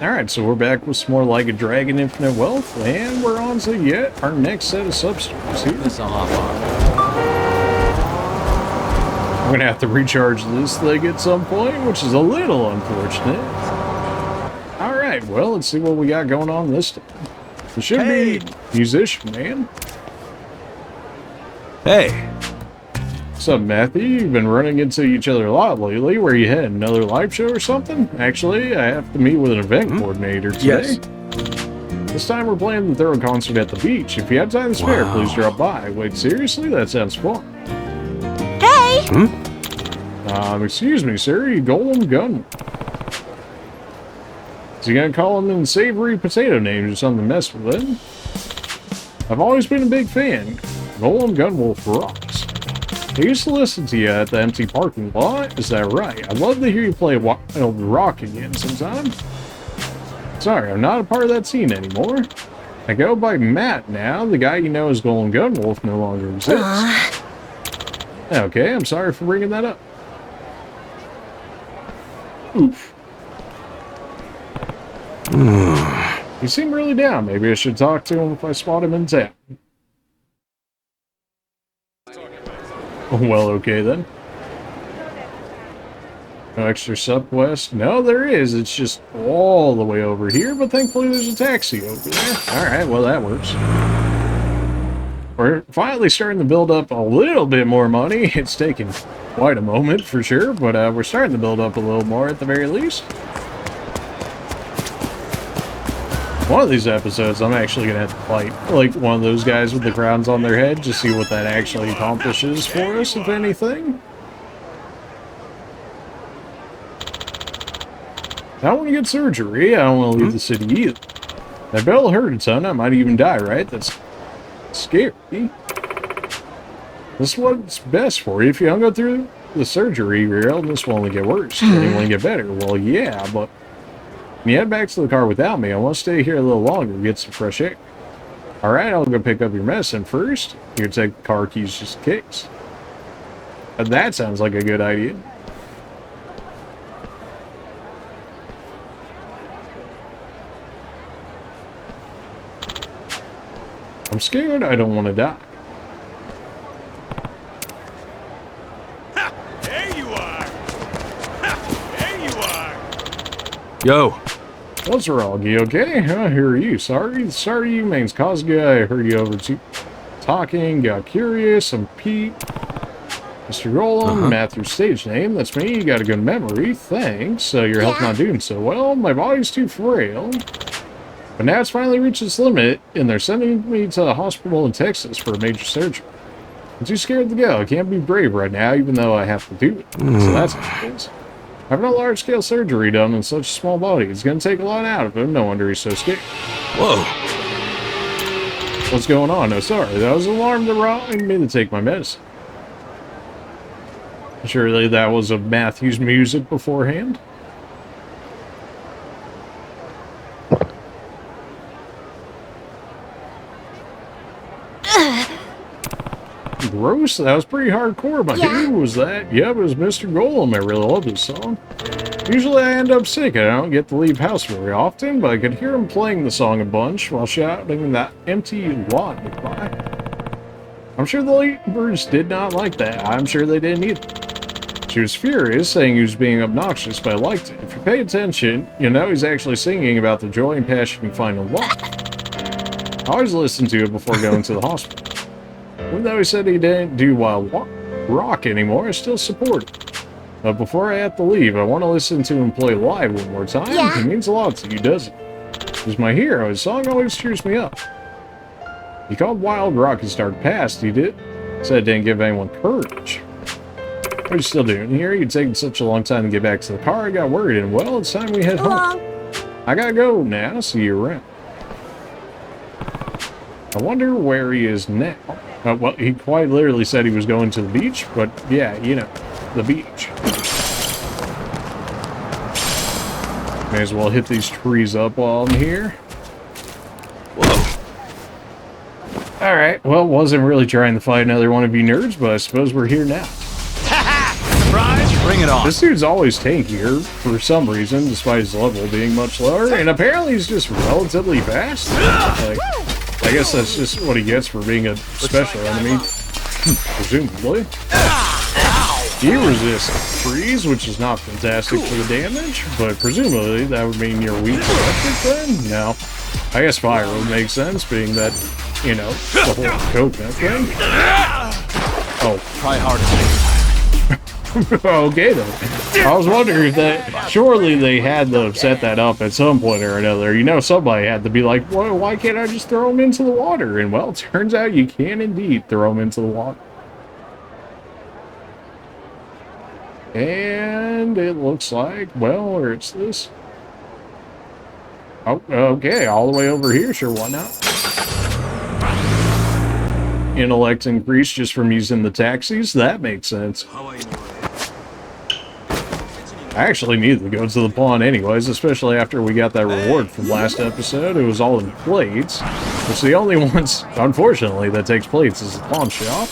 Alright, so we're back with some more Like a Dragon Infinite Wealth, and we're on to yet our next set of substores here. This I'll hop on. I'm gonna have to recharge this thing at some point, which is a little unfortunate. Alright, well, let's see what we got going on this time. It should be Musician Man. Hey! What's up, Matthew? You've been running into each other a lot lately. Where you heading? Another live show or something? Actually, I have to meet with an event coordinator today. Yes. This time we're playing the throw concert at the beach. If you have time to spare, please drop by. Wait, seriously? That sounds fun. Hey! Excuse me, sir. You Golem Gun. Is he gonna call him in savory potato names or something to mess with it? I've always been a big fan. Golem Gunwolf rocks. I used to listen to you at the empty parking lot. Is that right? I'd love to hear you play Wild Rock again sometime. Sorry, I'm not a part of that scene anymore. I go by Matt now. The guy you know as Golem Gunwolf no longer exists. Okay, I'm sorry for bringing that up. Oof. You seem really down. Maybe I should talk to him if I spot him in town. Well, okay then. No extra subquest? No, there is. It's just all the way over here, but thankfully there's a taxi over there. Alright, well that works. We're finally starting to build up a little bit more money. It's taken quite a moment for sure, but we're starting to build up a little more at the very least. One of these episodes, I'm actually going to have to fight, like, one of those guys with the crowns on their head, to see what that actually accomplishes for us, if anything. I don't want to get surgery. I don't want to leave the city either. That bell hurt a ton. I might even die, right? That's scary. This is what's best for you. If you don't go through the surgery, your illness will only get worse. It won't get better. Well, yeah, but when you head back to the car without me, I want to stay here a little longer and get some fresh air. Alright, I'll go pick up your medicine first. You can take the car keys just in case. That sounds like a good idea. I'm scared I don't want to die. Ha! There you are! Ha! There you are! Yo! What's wrong? You okay? I hear you. Sorry you means Kazga. I heard you over to talking, got curious. I'm Pete. Mr. Golem, Matthew's stage name. That's me. You got a good memory. Thanks. Your health not doing so well. My body's too frail. But now it's finally reached its limit, and they're sending me to a hospital in Texas for a major surgery. I'm too scared to go. I can't be brave right now, even though I have to do it. So that's how it is. Having a large-scale surgery done in such a small body, it's going to take a lot out of him. No wonder he's so scared. Whoa! What's going on? No, sorry. I was alarmed that wanted me to take my medicine. Surely that was of Matthew's music beforehand. Gross, that was pretty hardcore, but who was that? Yep, it was Mr. Golem. I really love this song. Usually I end up sick and I don't get to leave house very often, but I could hear him playing the song a bunch while shouting that empty lot nearby. I'm sure the neighbors did not like that. I'm sure they didn't either. She was furious, saying he was being obnoxious, but I liked it. If you pay attention, you know he's actually singing about the joy and passion you find in love. I always listen to it before going to the hospital. Even though he said he didn't do Wild Rock anymore, I still support it. But before I have to leave, I want to listen to him play live one more time. It means a lot to you, doesn't it? He's my hero. His song always cheers me up. He called Wild Rock his dark past, he did. Said it didn't give anyone courage. What are you still doing here? You're taking such a long time to get back to the car. I got worried, and well, it's time we head home. I gotta go now. See you around. I wonder where he is now. Well, he quite literally said he was going to the beach, but yeah, you know, the beach. May as well hit these trees up while I'm here. Whoa! Alright, well, wasn't really trying to fight another one of you nerds, but I suppose we're here now. Ha ha! Surprise! Bring it on. This dude's always tankier for some reason, despite his level being much lower, and apparently he's just relatively fast. Like, I guess that's just what he gets for being a special enemy, presumably. He resists freeze, which is not fantastic for the damage, but presumably that would mean you're weak to electric then? No. I guess fire would make sense, being that, you know, the whole coconut thing. Oh. Try harder. Okay then. I was wondering if that, surely they had to have set that up at some point or another. You know, somebody had to be like, well, why can't I just throw him into the water? And well, it turns out you can indeed throw him into the water. And it looks like, well, where is this? Oh, okay, all the way over here, sure, why not? Intellect increase just from using the taxis, that makes sense. I actually needed to go to the pawn anyways, especially after we got that reward from last episode. It was all in plates, which the only ones, unfortunately, that takes plates is the pawn shop.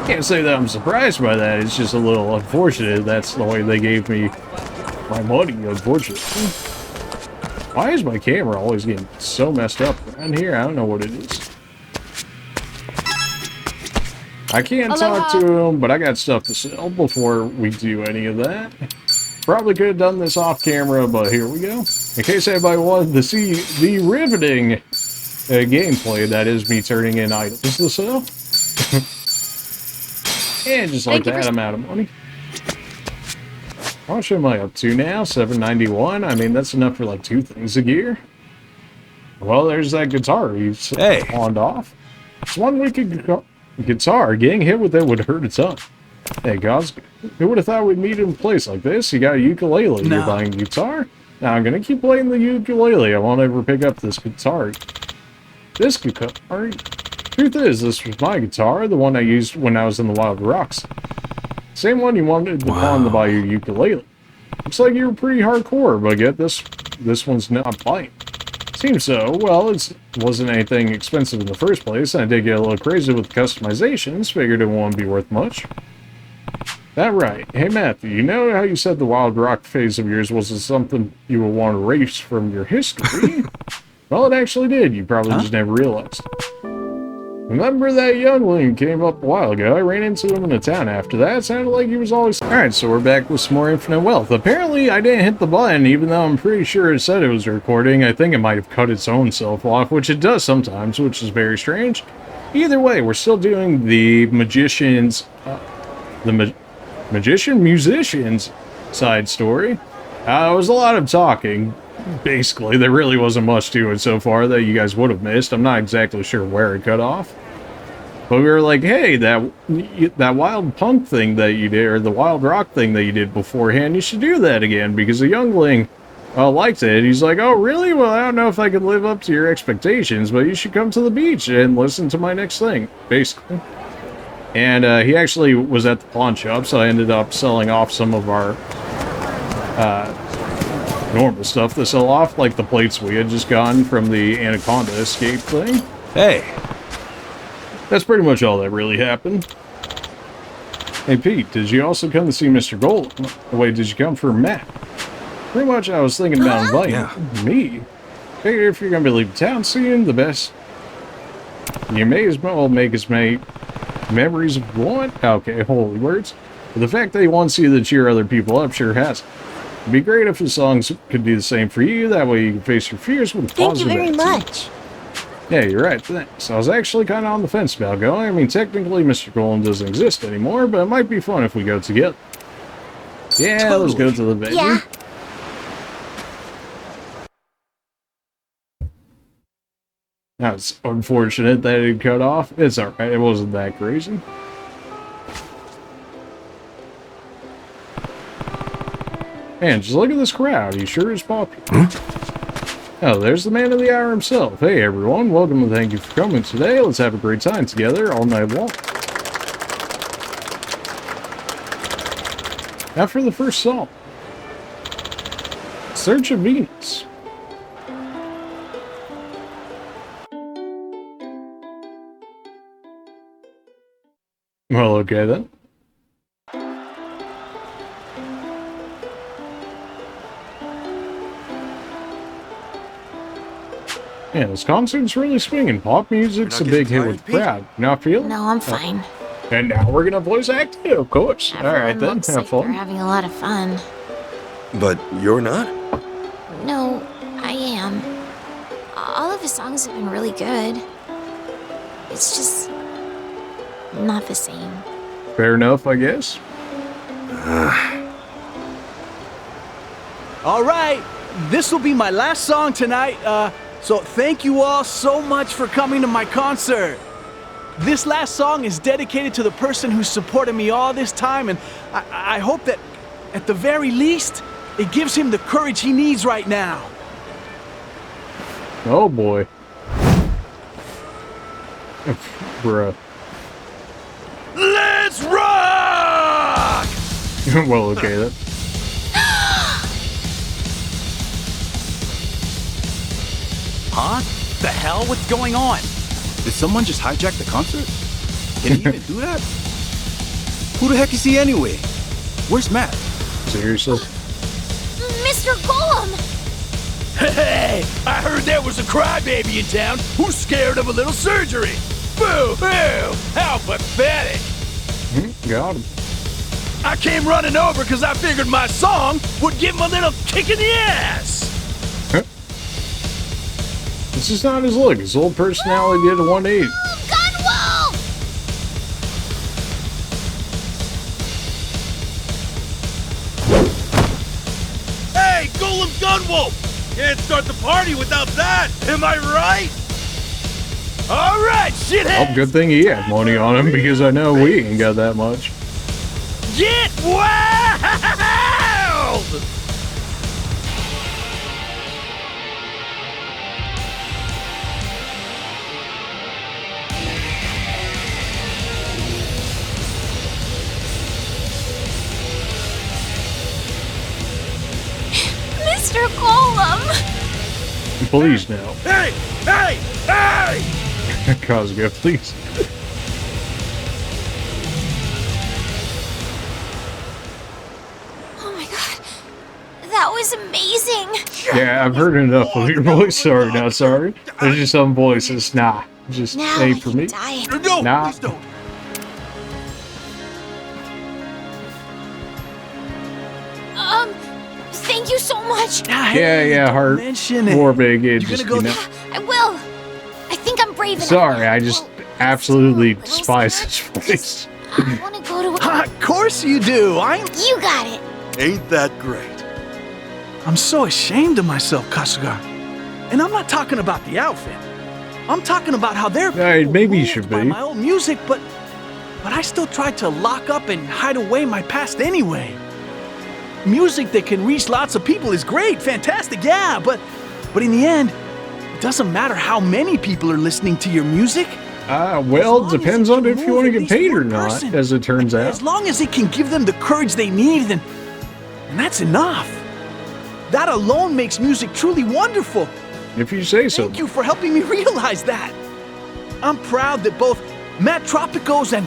Can't say that I'm surprised by that, it's just a little unfortunate that's the way they gave me my money, unfortunately. Why is my camera always getting so messed up around here? I don't know what it is. I can't talk to him, but I got stuff to sell before we do any of that. Probably could have done this off camera, but here we go. In case anybody wanted to see the riveting gameplay that is me turning in items to sell. And just like that, I'm out of money. How much am I up to now? 791? I mean, that's enough for like 2 things a gear. Well, there's that guitar he's pawned off. It's one wicked guitar. Getting hit with it would hurt a ton. Hey, guys, who would have thought we'd meet in a place like this? You got a ukulele. No. You're buying a guitar? Now, I'm going to keep playing the ukulele. I won't ever pick up this guitar. This guitar? Truth is, this was my guitar, the one I used when I was in the Wild Rocks. Same one you wanted to pawn to buy your ukulele. Looks like you were pretty hardcore, but yet this one's not buying. Seems so. Well, it wasn't anything expensive in the first place, and I did get a little crazy with the customizations. Figured it won't be worth much. That right. Hey, Matthew, you know how you said the Wild Rock phase of yours wasn't something you would want to erase from your history? Well, it actually did. You probably just never realized. Remember that youngling who came up a while ago? I ran into him in the town after that. It sounded like he was always... Alright, so we're back with some more Infinite Wealth. Apparently, I didn't hit the button, even though I'm pretty sure it said it was recording. I think it might have cut its own self off, which it does sometimes, which is very strange. Either way, we're still doing the magician's... musician's side story. It was a lot of talking. Basically, there really wasn't much to it so far that you guys would have missed. I'm not exactly sure where it cut off. But we were like, hey, that wild punk thing that you did, or the wild rock thing that you did beforehand, you should do that again, because a youngling liked it. He's like, oh, really? Well, I don't know if I can live up to your expectations, but you should come to the beach and listen to my next thing, basically. And he actually was at the pawn shop, so I ended up selling off some of our normal stuff to sell off, like the plates we had just gotten from the Anaconda escape thing. Hey! That's pretty much all that really happened. Hey, Pete, did you also come to see Mr. Gold? Wait, did you come for Matt? Pretty much I was thinking about inviting me. Figure if you're going to be leaving town soon, the best... You may as well make as many memories of one. Okay, holy words. But the fact that he wants you to cheer other people up sure has. It'd be great if the songs could do the same for you. That way you can face your fears with a positive attitude. Thank you very much. Yeah, you're right. Thanks. I was actually kind of on the fence about going. I mean, technically, Mr. Golem doesn't exist anymore, but it might be fun if we go together. Yeah, let's go to the venue. Yeah. Now, it's unfortunate that it cut off. It's alright. It wasn't that crazy. Man, just look at this crowd. He sure is popular. Oh, there's the man of the hour himself. Hey, everyone. Welcome and thank you for coming today. Let's have a great time together all night long. Now for the first song. Search of Venus. Well, okay then. Yeah, this concert's really swinging. Pop music's a big hit with the crowd. You not feeling? No, I'm fine. And now we're gonna voice act it, of course. Everyone Alright then, looks have like they're fun. having a lot of fun. But you're not? No, I am. All of his songs have been really good. It's just not the same. Fair enough, I guess. All right, this will be my last song tonight. So thank you all so much for coming to my concert. This last song is dedicated to the person who supported me all this time, and I hope that, at the very least, it gives him the courage he needs right now. Oh boy. Bruh. Let's rock! Well, okay then. Huh? The hell? What's going on? Did someone just hijack the concert? Can he even do that? Who the heck is he anyway? Where's Matt? Seriously? Mr. Golem! Hey, I heard there was a crybaby in town who's scared of a little surgery. Boo-hoo! How pathetic! Got him. I came running over because I figured my song would give him a little kick in the ass. This is not his look. His old personality did a 180. Gunwolf! Hey, Golem Gunwolf! Can't start the party without that, am I right? All right, shithead! Well, good thing he had money on him because I know we ain't got that much. Get wild! Mr. Golem! Please now. Hey! Hey! Hey! Cosgo, please. Oh my god. That was amazing! Yeah, I've heard enough of your voice. Sorry, not sorry. There's just some voices. Nah, just Now ain't I for can me. die. No, Nah. please don't. Thank you so much! Yeah, heart. Mention it. More big. It You're just, gonna go you know. I will! I think I'm brave enough. Sorry, I just Well, absolutely still a little despise scared. his voice. I wanna go to Of course you do. You got it! Ain't that great? I'm so ashamed of myself, Kasuga. And I'm not talking about the outfit. I'm talking about how they're Yeah, maybe you moved should by be. my old music, but I still tried to lock up and hide away my past anyway. Music that can reach lots of people is great, fantastic, yeah, but in the end, it doesn't matter how many people are listening to your music. Well, As long it depends as it on can if you move want to at get least paid or one not, person. as it turns out. As long as it can give them the courage they need, then that's enough. That alone makes music truly wonderful. If you say so. Thank you for helping me realize that. I'm proud that both Matt Tropico's and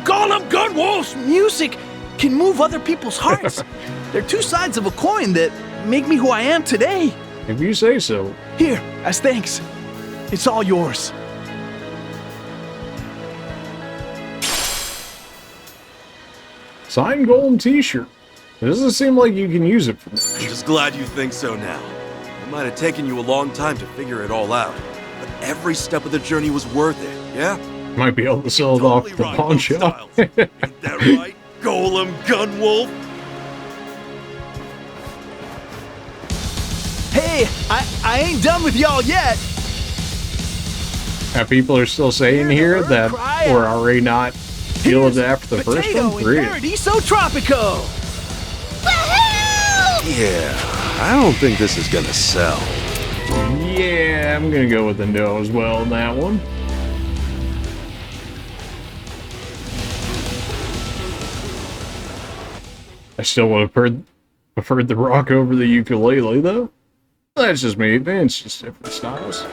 Golem Gunwolf's music can move other people's hearts. They're two sides of a coin that make me who I am today. If you say so. Here, as thanks, it's all yours. Signed Golem t-shirt. It doesn't seem like you can use it for much. I'm just glad you think so now. It might have taken you a long time to figure it all out, but every step of the journey was worth it, yeah? Might be able to sell it off at the rock pawn those shop. styles. Ain't that right, Golem Gunwolf? Hey, I ain't done with y'all yet. Now, people are still saying here that we're already not feeling it after the first Potato one. and Great. Paradiso Tropico. Woohoo! Yeah, I don't think this is gonna sell. Yeah, I'm gonna go with the no as well on that one. I still would have preferred the rock over the ukulele, though. That's just me. It's just different styles.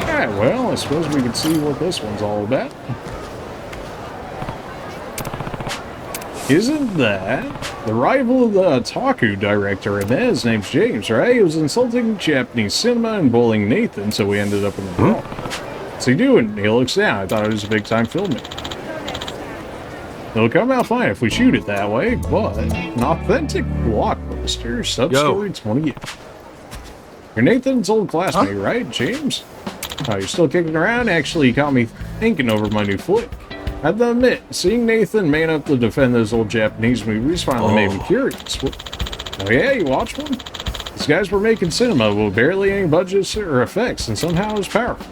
Alright, well, I suppose we can see what this one's all about. Isn't that the rival of the Otaku director in that? His name's James, right? He was insulting Japanese cinema and bullying Nathan, so we ended up in the brawl. What's he doing? He looks down. I thought it was a big-time filmmaker. It'll come out fine if we shoot it that way, but an authentic blockbuster, sub-story 20 years. You're Nathan's old classmate, right, James? Oh, you're still kicking around? Actually, you caught me thinking over my new flick. I have to admit, seeing Nathan man up to defend those old Japanese movies finally made me curious. Oh yeah, you watched one? These guys were making cinema with barely any budgets or effects, and somehow it was powerful.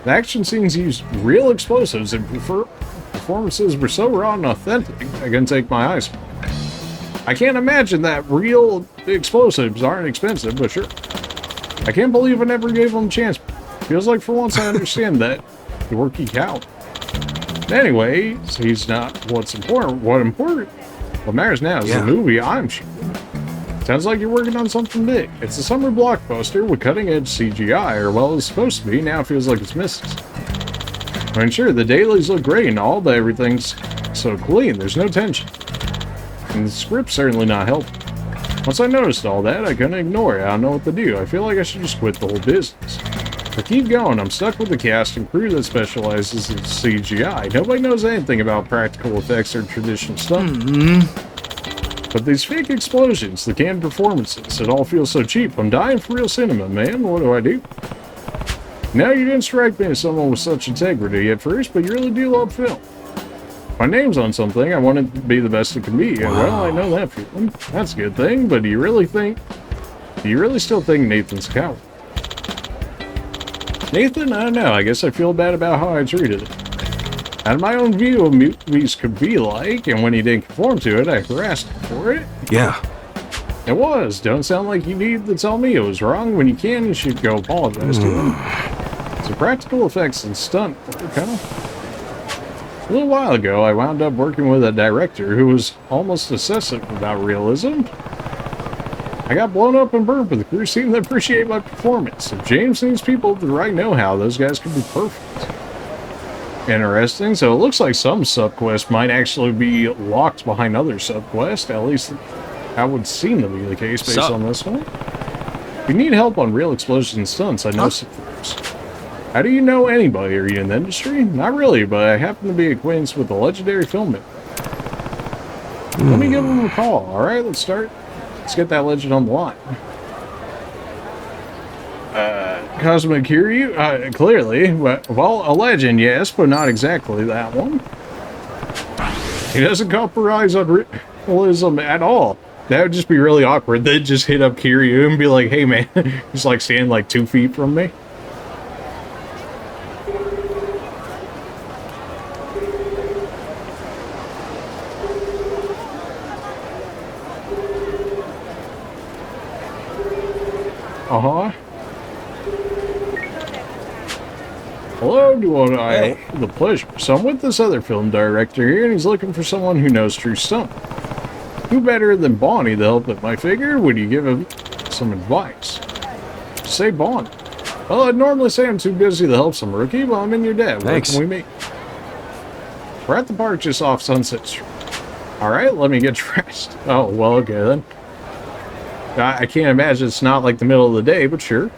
The action scenes used real explosives, and performances were so raw and authentic, I couldn't take my eyes from them. I can't imagine that real explosives aren't expensive, but sure. I can't believe I never gave them a chance. Feels like for once I understand that you're geek out. Anyway, so he's not what's important. What matters now is the movie I'm shooting. Sounds like you're working on something big. It's a summer blockbuster with cutting-edge CGI, or well, it's supposed to be. Now it feels like it's missing. I mean, sure, the dailies look great and all, but everything's so clean. There's no tension. And the script's certainly not helping. Once I noticed all that, I couldn't ignore it. I don't know what to do. I feel like I should just quit the whole business. But keep going. I'm stuck with the cast and crew that specializes in CGI. Nobody knows anything about practical effects or traditional stuff. But these fake explosions, the canned performances, it all feels so cheap. I'm dying for real cinema, man. What do I do? Now, you didn't strike me as someone with such integrity at first, but you really do love film. My name's on something. I want it to be the best it can be. And, well, I know that feeling. That's a good thing, but do you really still think Nathan's a coward? Nathan, I don't know. I guess I feel bad about how I treated it. I had my own view of movies could be like, and when he didn't conform to it, I harassed him for it. Yeah. It was. Don't sound like you need to tell me it was wrong. When you can, you should go apologize to him. So practical effects and stunt work, huh? A little while ago, I wound up working with a director who was almost obsessive about realism. I got blown up and burned, but the crew seemed to appreciate my performance. If James needs people with the right know-how, those guys could be perfect. Interesting. So it looks like some subquests might actually be locked behind other subquests. At least that would seem to be the case based on this one. If you need help on real explosion stunts, I know some folks. How do you know anybody? Are you in the industry? Not really, but I happen to be acquainted with a legendary filmmaker. Let me give him a call. Alright, let's start. Let's get that legend on the line. Cosmic Kiryu? Clearly. Well, a legend, yes, but not exactly that one. He doesn't compromise on realism at all. That would just be really awkward. They'd just hit up Kiryu and be like, hey man, he's like standing like 2 feet from me. Uh-huh. Hello, I have the pleasure. So I'm with this other film director here, and he's looking for someone who knows true stunt. Who better than Bonnie to help him? I figure, would you give him some advice? Say Bonnie. Well, I'd normally say I'm too busy to help some rookie, but I'm in your debt. Where can we meet? We're at the park just off Sunset Street. Alright, let me get dressed. Oh, well, okay then. I can't imagine it's not like the middle of the day, but sure.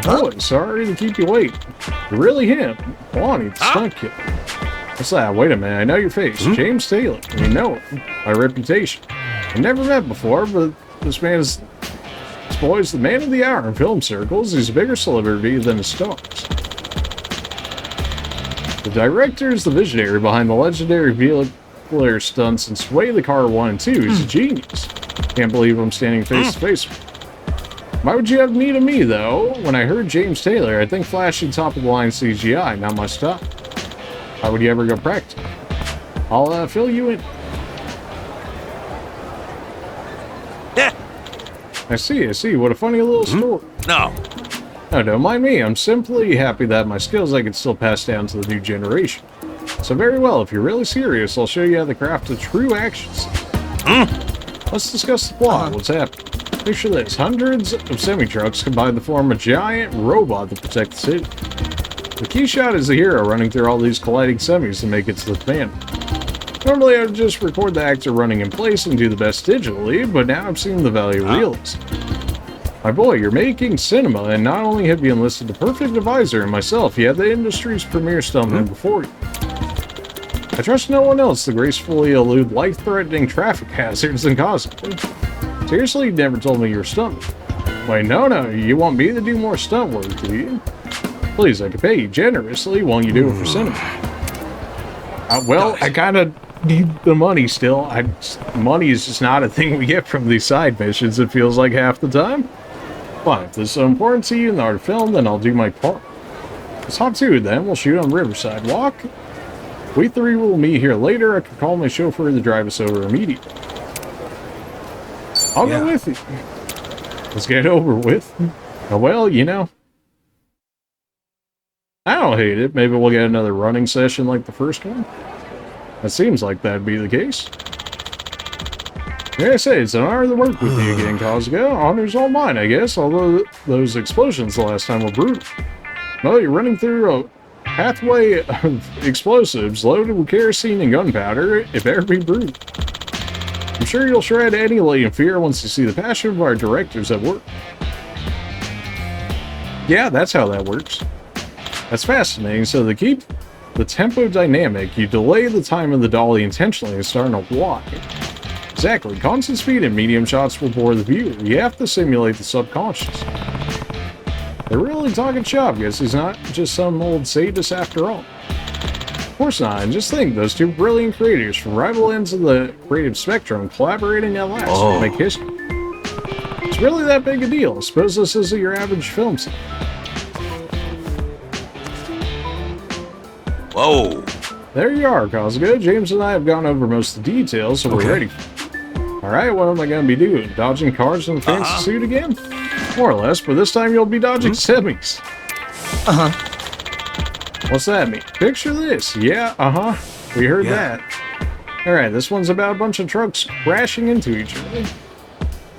Oh, sorry to keep you waiting. You're really him. Bonnie, the stunt kid. What's that? Wait a minute, I know your face. James Taylor. You know him. My reputation. I've never met before, but this boy's the man of the hour in film circles. He's a bigger celebrity than his stars. The director is the visionary behind the legendary vehicular stunts in Sway the Car 1 and 2. He's a genius. Can't believe I'm standing face to face with him. Why would you have me to me, though? When I heard James Taylor, I think flashy top-of-the-line CGI, not my style. Why would you ever go practical? I'll fill you in. I see. What a funny little story. No, don't mind me. I'm simply happy that my skills I can still pass down to the new generation. So very well, if you're really serious, I'll show you how to craft a true action scene. Let's discuss the plot. What's happening? Picture this. Hundreds of semi-trucks combine to form a giant robot to protect the city. The key shot is the hero running through all these colliding semis to make it to the fan. Normally I would just record the actor running in place and do the best digitally, but now I'm seeing the value of realism. My boy, you're making cinema, and not only have you enlisted the perfect advisor in myself, you have the industry's premier stuntman before you. I trust no one else to gracefully elude life-threatening traffic hazards and costumes. Seriously, you never told me you were stuntman. Wait, no, you want me to do more stunt work, do you? Please, I could pay you generously while you do it for cinema. Well, I kinda need the money still. Money is just not a thing we get from these side missions, it feels like half the time. Fine, if this is so important to you in the art of film, then I'll do my part. Let's hop to it then, we'll shoot on Riverside Walk. We three will meet here later. I can call my chauffeur to drive us over immediately. I'll go with you. Let's get it over with. Oh, well, you know, I don't hate it. Maybe we'll get another running session like the first one. That seems like that'd be the case. Like I say, it's an honor to work with you again, Kazuga. Honor's all mine, I guess, although those explosions the last time were brutal. Well, you're running through a pathway of explosives loaded with kerosene and gunpowder. It better be brutal. I'm sure you'll shred any latent fear once you see the passion of our directors at work. Yeah, that's how that works. That's fascinating. So to keep the tempo dynamic, you delay the time of the dolly intentionally and start to walk. Exactly. Constant speed and medium shots will bore the viewer. You have to simulate the subconscious. They're really talking shop, guess he's not just some old sadist after all. Of course not, and just think, those two brilliant creators from rival ends of the creative spectrum collaborating at last to make history. It's really that big a deal. I suppose this isn't your average film set. Whoa. There you are, Kazuga. James and I have gone over most of the details, so we're ready. Alright, what am I going to be doing? Dodging cars in the fancy suit again? More or less, but this time you'll be dodging semis. What's that mean? Picture this. Yeah, we heard that. Alright, this one's about a bunch of trucks crashing into each other.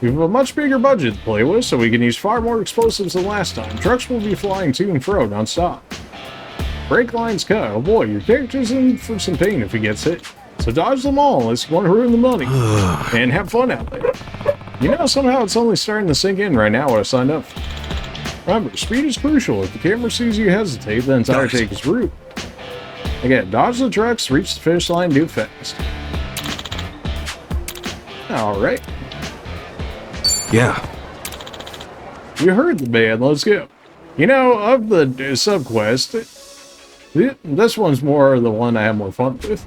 We have a much bigger budget to play with, so we can use far more explosives than last time. Trucks will be flying to and fro non-stop. Brake lines cut. Oh boy, your character's in for some pain if he gets hit. So dodge them all unless you want to ruin the money. And have fun out there. You know, somehow it's only starting to sink in right now what I signed up for. Remember, speed is crucial. If the camera sees you hesitate, the entire take is rude. Again, dodge the trucks, reach the finish line, do it fast. Alright. Yeah. You heard the man, let's go. You know, of the subquest, this one's more the one I have more fun with.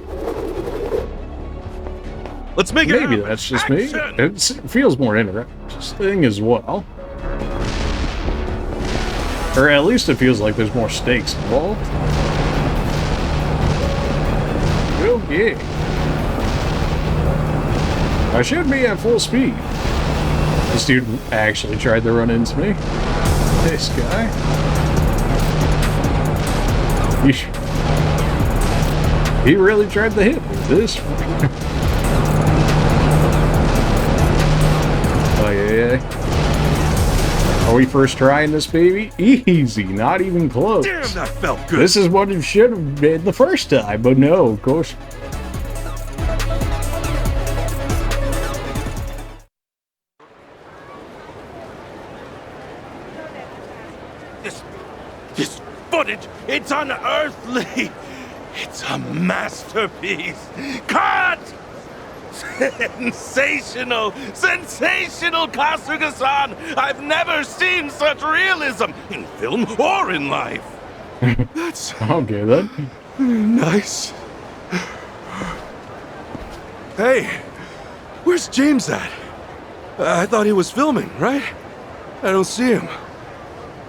Let's make it. Maybe that's just me. It feels more interesting as well. Or at least it feels like there's more stakes involved. Okay. I should be at full speed. This dude actually tried to run into me. This guy. He really tried to hit me. This. Oh, yeah. Are we first trying this, baby? Easy, not even close. Damn, that felt good. This is what it should have been the first time, but no, of course. This footage, it's unearthly. It's a masterpiece. Cut! Sensational! Sensational, Kasuga-san! I've never seen such realism in film or in life. That's Okay, then. nice. Hey, where's James at? I thought he was filming, right? I don't see him.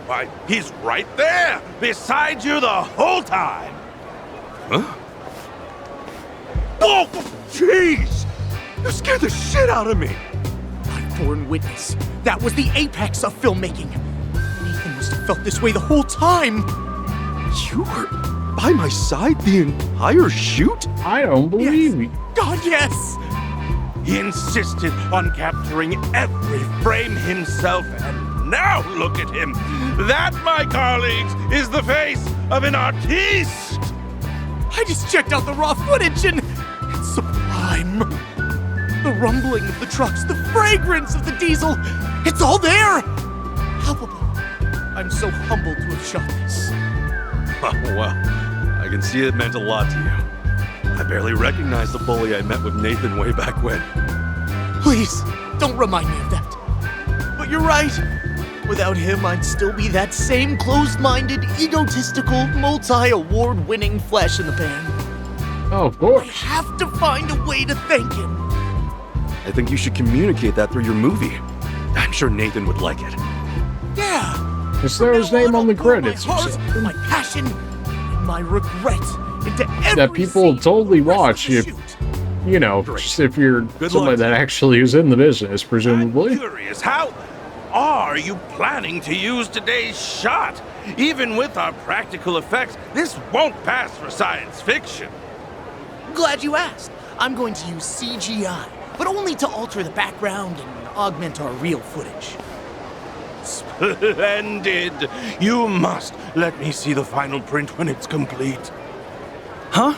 Why, he's right there, beside you the whole time. Huh? Oh, jeez! You scared the shit out of me. Unborn witness. That was the apex of filmmaking. Nathan must have felt this way the whole time. You were by my side the entire shoot? I don't believe you. God, yes! He insisted on capturing every frame himself, and now look at him. That, my colleagues, is the face of an artiste! I just checked out the raw footage and it's sublime. The rumbling of the trucks, the fragrance of the diesel, it's all there! Palpable. I'm so humbled to have shot this. Oh, well, I can see it meant a lot to you. I barely recognize the bully I met with Nathan way back when. Please, don't remind me of that. But you're right. Without him, I'd still be that same closed-minded, egotistical, multi-award-winning flash in the pan. Oh, of I course. have to find a way to thank him. I think you should communicate that through your movie. I'm sure Nathan would like it. Yeah. Just throw his name on the credits or My heart, something. my passion, and my regret into every That people will scene totally for the rest of watch the if, shoot. you know, just if you're Good somebody luck. that actually is in the business, presumably. I'm curious, how are you planning to use today's shot? Even with our practical effects, this won't pass for science fiction. Glad you asked. I'm going to use CGI, but only to alter the background and augment our real footage. Splendid! You must let me see the final print when it's complete. Huh?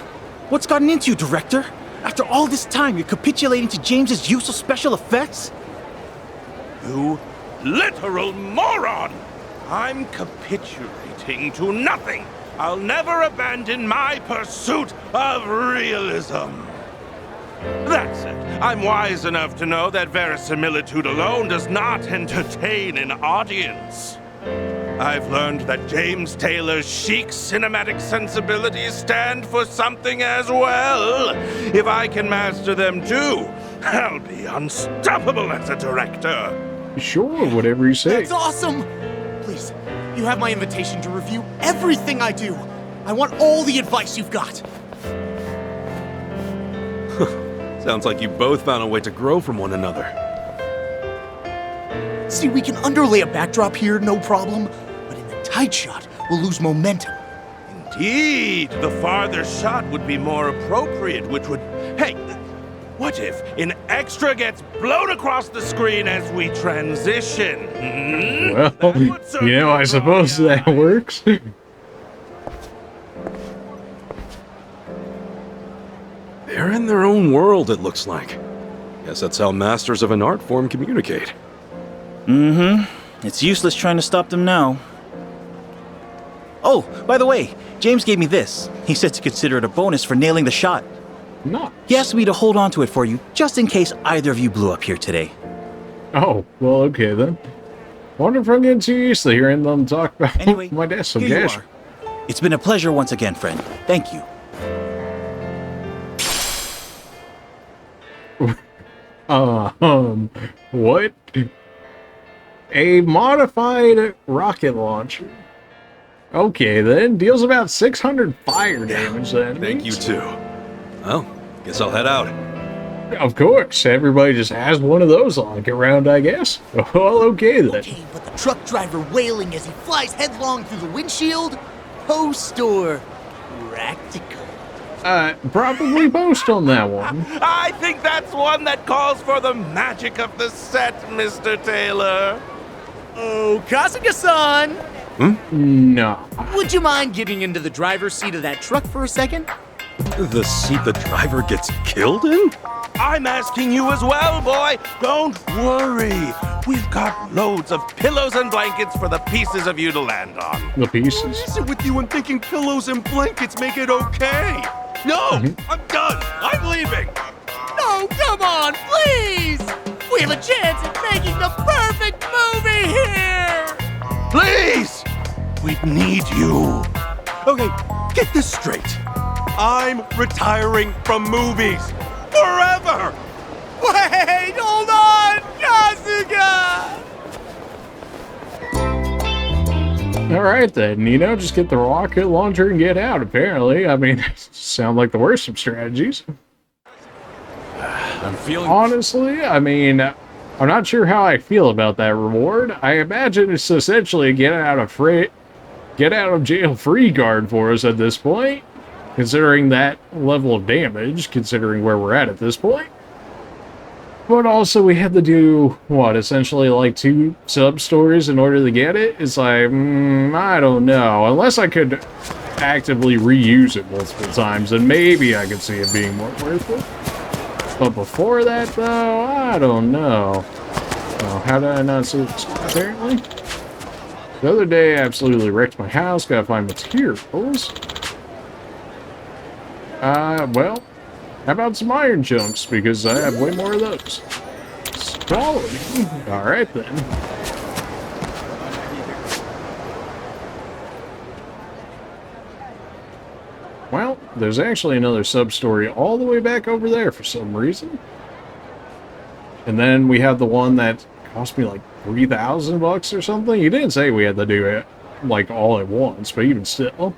What's gotten into you, director? After all this time, you're capitulating to James's use of special effects? You literal moron! I'm capitulating to nothing. I'll never abandon my pursuit of realism. That said, I'm wise enough to know that verisimilitude alone does not entertain an audience. I've learned that James Taylor's chic cinematic sensibilities stand for something as well. If I can master them too, I'll be unstoppable as a director. Sure, whatever you say. That's awesome! Please, you have my invitation to review everything I do. I want all the advice you've got. Sounds like you both found a way to grow from one another. See, we can underlay a backdrop here, no problem. But in the tight shot, we'll lose momentum. Indeed, the farther shot would be more appropriate, which would... Hey, what if an extra gets blown across the screen as we transition? Hmm? Well, That would serve you know, I you suppose right. that works. They're in their own world, it looks like. Guess that's how masters of an art form communicate. It's useless trying to stop them now. Oh, by the way, James gave me this. He said to consider it a bonus for nailing the shot. No. He asked me to hold on to it for you, just in case either of you blew up here today. Oh, well, okay then. Wonder if I'm getting too used to hearing them talk about Anyway, my desk some here you cash. are. It's been a pleasure once again, friend. Thank you. What? A modified rocket launcher. Okay, then. Deals about 600 fire damage, then. Thank you, too. Well, guess I'll head out. Of course. Everybody just has one of those on around, I guess. Well, okay, then. Okay, but the truck driver wailing as he flies headlong through the windshield? Post or practical? Probably post on that one. I think that's one that calls for the magic of the set, Mr. Taylor. Oh, Kasuga-san! No. Would you mind getting into the driver's seat of that truck for a second? The seat the driver gets killed in? I'm asking you as well, boy. Don't worry. We've got loads of pillows and blankets for the pieces of you to land on. The pieces. Is it with you and thinking pillows and blankets make it okay? No, I'm done. I'm leaving. No, come on, please! We have a chance at making the perfect movie here! Please! We need you. Okay, get this straight. I'm retiring from movies. Forever! Wait, hold on, Kasuga! Alright then, you know, just get the rocket launcher and get out, apparently. I mean, sound like the worst of strategies. I'm feeling... Honestly, I mean, I'm not sure how I feel about that reward. I imagine it's essentially a get out of jail free card for us at this point, considering that level of damage, considering where we're at this point. But also we had to do, what, essentially like 2 sub-stories in order to get it? It's like, I don't know. Unless I could actively reuse it multiple times, then maybe I could see it being more worth it. But before that, though, I don't know. Oh, how did I not see this? Apparently. The other day, I absolutely wrecked my house. Gotta find materials. Well, how about some iron chunks? Because I have way more of those. Quality. Alright then. Well, there's actually another sub-story all the way back over there for some reason. And then we have the one that cost me like $3,000 or something. You didn't say we had to do it like all at once, but even still.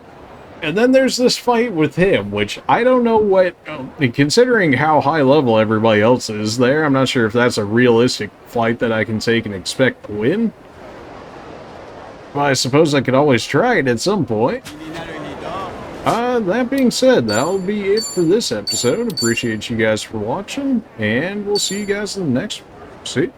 And then there's this fight with him, which I don't know what, considering how high level everybody else is there, I'm not sure if that's a realistic fight that I can take and expect to win. Well, I suppose I could always try it at some point. That being said, that'll be it for this episode. Appreciate you guys for watching, and we'll see you guys in the next one. See?